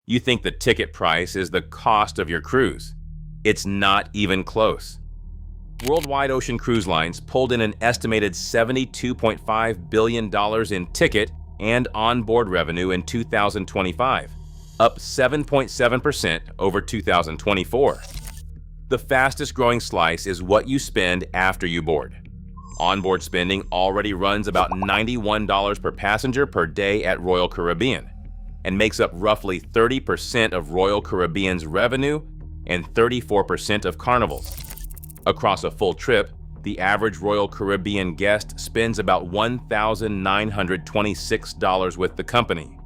You think the ticket price is the cost of your cruise. It's not even close. Worldwide ocean cruise lines pulled in an estimated $72.5 billion in ticket and onboard revenue in 2025, up 7.7% over 2024. The fastest growing slice is what you spend after you board. Onboard spending already runs about $91 per passenger per day at Royal Caribbean and makes up roughly 30% of Royal Caribbean's revenue and 34% of Carnival's. Across a full trip, the average Royal Caribbean guest spends about $1,926 with the company.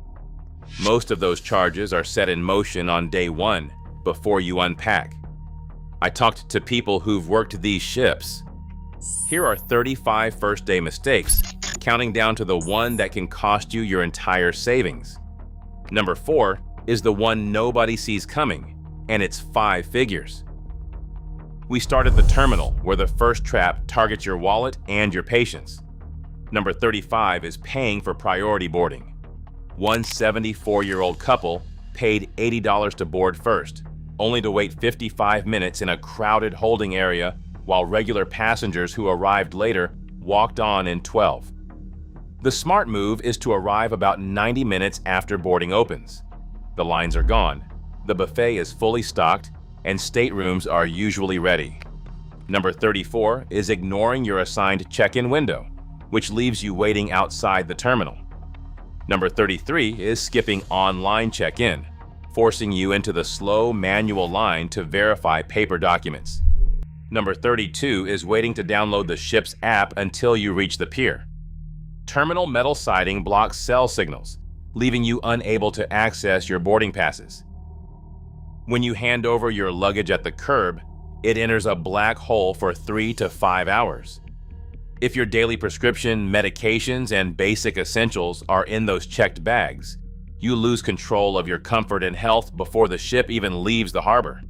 Most of those charges are set in motion on day one, before you unpack. I talked to people who've worked these ships. Here are 35 first-day mistakes, counting down to the one that can cost you your entire savings. Number 4 is the one nobody sees coming, and it's 5 figures. We start at the terminal, where the first trap targets your wallet and your patience. Number 35 is paying for priority boarding. One 74-year-old couple paid $80 to board first, only to wait 55 minutes in a crowded holding area while regular passengers who arrived later walked on in 12. The smart move is to arrive about 90 minutes after boarding opens. The lines are gone, the buffet is fully stocked, and staterooms are usually ready. Number 34 is ignoring your assigned check-in window, which leaves you waiting outside the terminal. Number 33 is skipping online check-in, forcing you into the slow manual line to verify paper documents. Number 32 is waiting to download the ship's app until you reach the pier. Terminal metal siding blocks cell signals, leaving you unable to access your boarding passes. When you hand over your luggage at the curb, it enters a black hole for 3 to 5 hours. If your daily prescription, medications, and basic essentials are in those checked bags, you lose control of your comfort and health before the ship even leaves the harbor.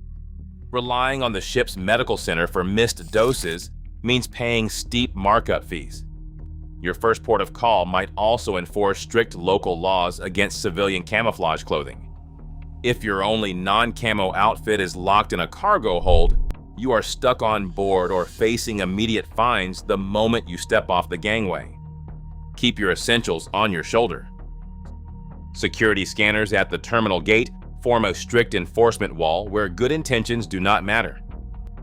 Relying on the ship's medical center for missed doses means paying steep markup fees. Your first port of call might also enforce strict local laws against civilian camouflage clothing. If your only non-camo outfit is locked in a cargo hold, you are stuck on board or facing immediate fines the moment you step off the gangway. Keep your essentials on your shoulder. Security scanners at the terminal gate form a strict enforcement wall where good intentions do not matter.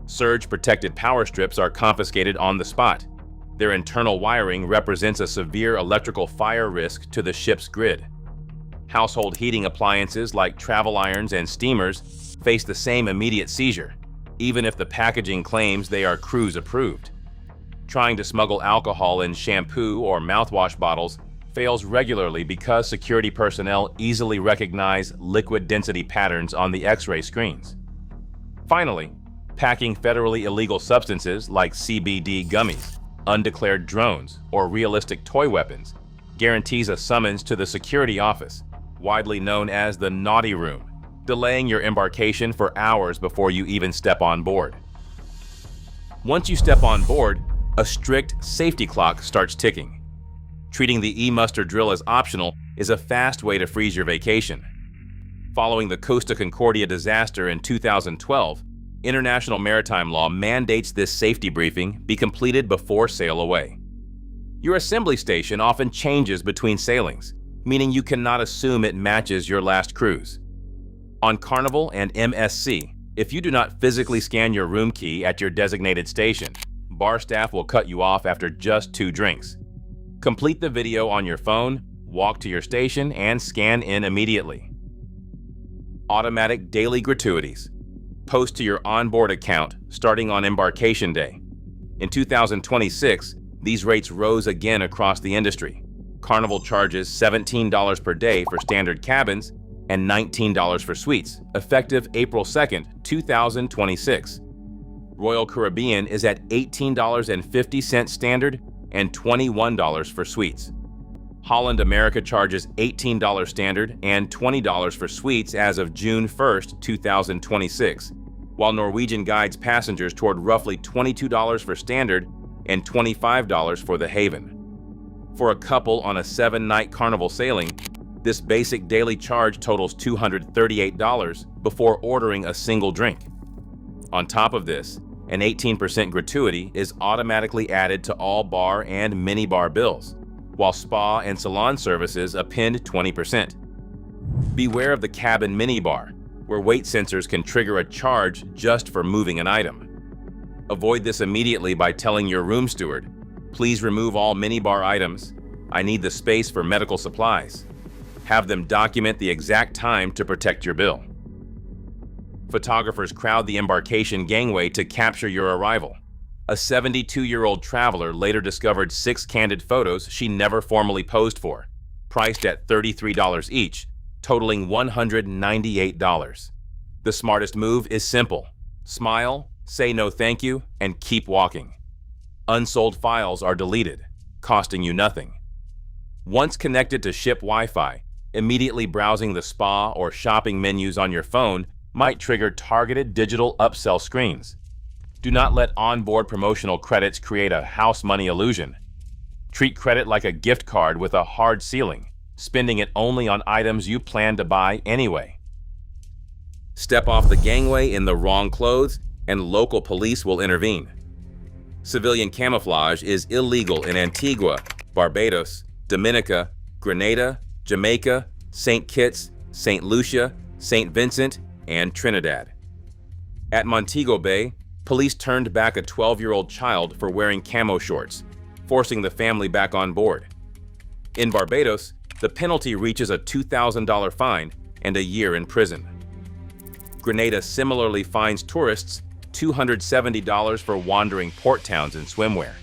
Surge-protected power strips are confiscated on the spot. Their internal wiring represents a severe electrical fire risk to the ship's grid. Household heating appliances like travel irons and steamers face the same immediate seizure, even if the packaging claims they are cruise approved. Trying to smuggle alcohol in shampoo or mouthwash bottles fails regularly because security personnel easily recognize liquid density patterns on the X-ray screens. Finally, packing federally illegal substances like CBD gummies, undeclared drones, or realistic toy weapons guarantees a summons to the security office, widely known as the naughty room, delaying your embarkation for hours before you even step on board. Once you step on board, a strict safety clock starts ticking. Treating the e-muster drill as optional is a fast way to freeze your vacation. Following the Costa Concordia disaster in 2012, international maritime law mandates this safety briefing be completed before sail away. Your assembly station often changes between sailings, meaning you cannot assume it matches your last cruise. On Carnival and MSC, if you do not physically scan your room key at your designated station, bar staff will cut you off after just 2 drinks. Complete the video on your phone, walk to your station, and scan in immediately. Automatic daily gratuities. Post to your onboard account starting on embarkation day. In 2026, these rates rose again across the industry. Carnival charges $17 per day for standard cabins and $19 for suites, effective April 2nd, 2026. Royal Caribbean is at $18.50 standard and $21 for suites. Holland America charges $18 standard and $20 for suites as of June 1st, 2026, while Norwegian guides passengers toward roughly $22 for standard and $25 for the Haven. For a couple on a 7-night Carnival sailing, This basic daily charge totals $238 before ordering a single drink. On top of this, an 18% gratuity is automatically added to all bar and minibar bills, while spa and salon services append 20%. Beware of the cabin minibar, where weight sensors can trigger a charge just for moving an item. Avoid this immediately by telling your room steward, "Please remove all minibar items. I need the space for medical supplies." Have them document the exact time to protect your bill. Photographers crowd the embarkation gangway to capture your arrival. A 72-year-old traveler later discovered 6 candid photos she never formally posed for, priced at $33 each, totaling $198. The smartest move is simple: smile, say no thank you, and keep walking. Unsold files are deleted, costing you nothing. Once connected to ship Wi-Fi, immediately browsing the spa or shopping menus on your phone might trigger targeted digital upsell screens. Do not let onboard promotional credits create a house money illusion. Treat credit like a gift card with a hard ceiling, spending it only on items you plan to buy anyway. Step off the gangway in the wrong clothes, and local police will intervene. Civilian camouflage is illegal in Antigua, Barbados, Dominica, Grenada, Jamaica, St. Kitts, St. Lucia, St. Vincent, and Trinidad. At Montego Bay, police turned back a 12-year-old child for wearing camo shorts, forcing the family back on board. In Barbados, the penalty reaches a $2,000 fine and a year in prison. Grenada similarly fines tourists $270 for wandering port towns in swimwear.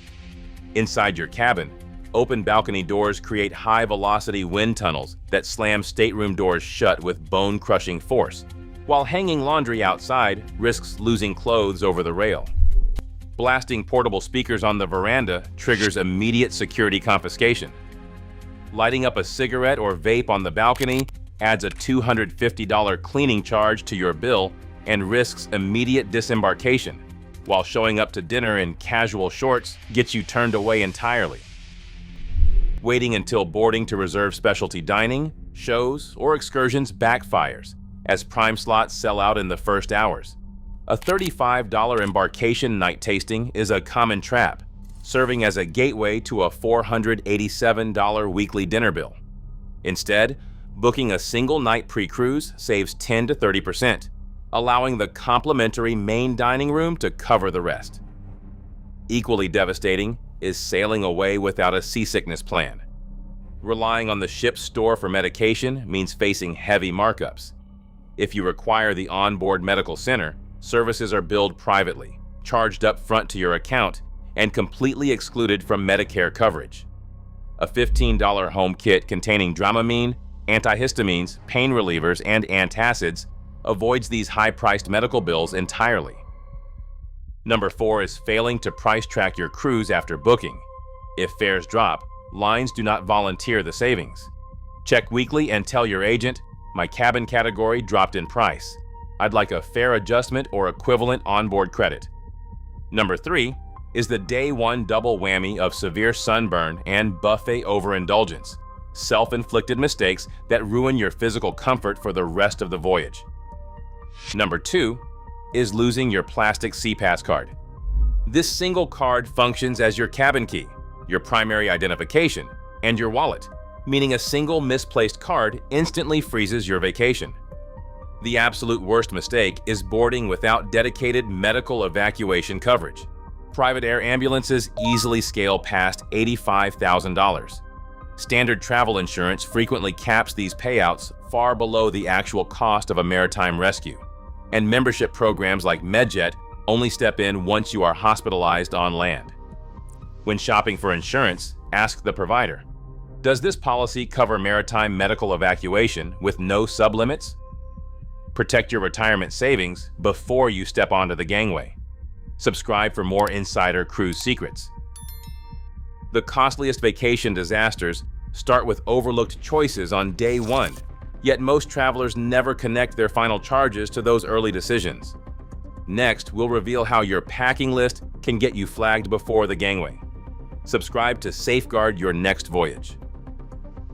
Inside your cabin, open balcony doors create high-velocity wind tunnels that slam stateroom doors shut with bone-crushing force, while hanging laundry outside risks losing clothes over the rail. Blasting portable speakers on the veranda triggers immediate security confiscation. Lighting up a cigarette or vape on the balcony adds a $250 cleaning charge to your bill and risks immediate disembarkation, while showing up to dinner in casual shorts gets you turned away entirely. Waiting until boarding to reserve specialty dining, shows, or excursions backfires, as prime slots sell out in the first hours. A $35 embarkation night tasting is a common trap, serving as a gateway to a $487 weekly dinner bill. Instead, booking a single night pre-cruise saves 10 to 30%, allowing the complimentary main dining room to cover the rest. Equally devastating is sailing away without a seasickness plan. Relying on the ship's store for medication means facing heavy markups. If you require the onboard medical center, services are billed privately, charged up front to your account, and completely excluded from Medicare coverage. A $15 home kit containing Dramamine, antihistamines, pain relievers, and antacids avoids these high-priced medical bills entirely. Number 4 is failing to price track your cruise after booking. If fares drop, lines do not volunteer the savings. Check weekly and tell your agent, "My cabin category dropped in price. I'd like a fare adjustment or equivalent onboard credit." Number 3 is the day one double whammy of severe sunburn and buffet overindulgence, self-inflicted mistakes that ruin your physical comfort for the rest of the voyage. Number 2 is losing your plastic SeaPass card. This single card functions as your cabin key, your primary identification, and your wallet, meaning a single misplaced card instantly freezes your vacation. The absolute worst mistake is boarding without dedicated medical evacuation coverage. Private air ambulances easily scale past $85,000. Standard travel insurance frequently caps these payouts far below the actual cost of a maritime rescue, and membership programs like MedJet only step in once you are hospitalized on land. When shopping for insurance, ask the provider, "Does this policy cover maritime medical evacuation with no sublimits?" Protect your retirement savings before you step onto the gangway. Subscribe for more insider cruise secrets. The costliest vacation disasters start with overlooked choices on day one, yet most travelers never connect their final charges to those early decisions. Next, we'll reveal how your packing list can get you flagged before the gangway. Subscribe to safeguard your next voyage.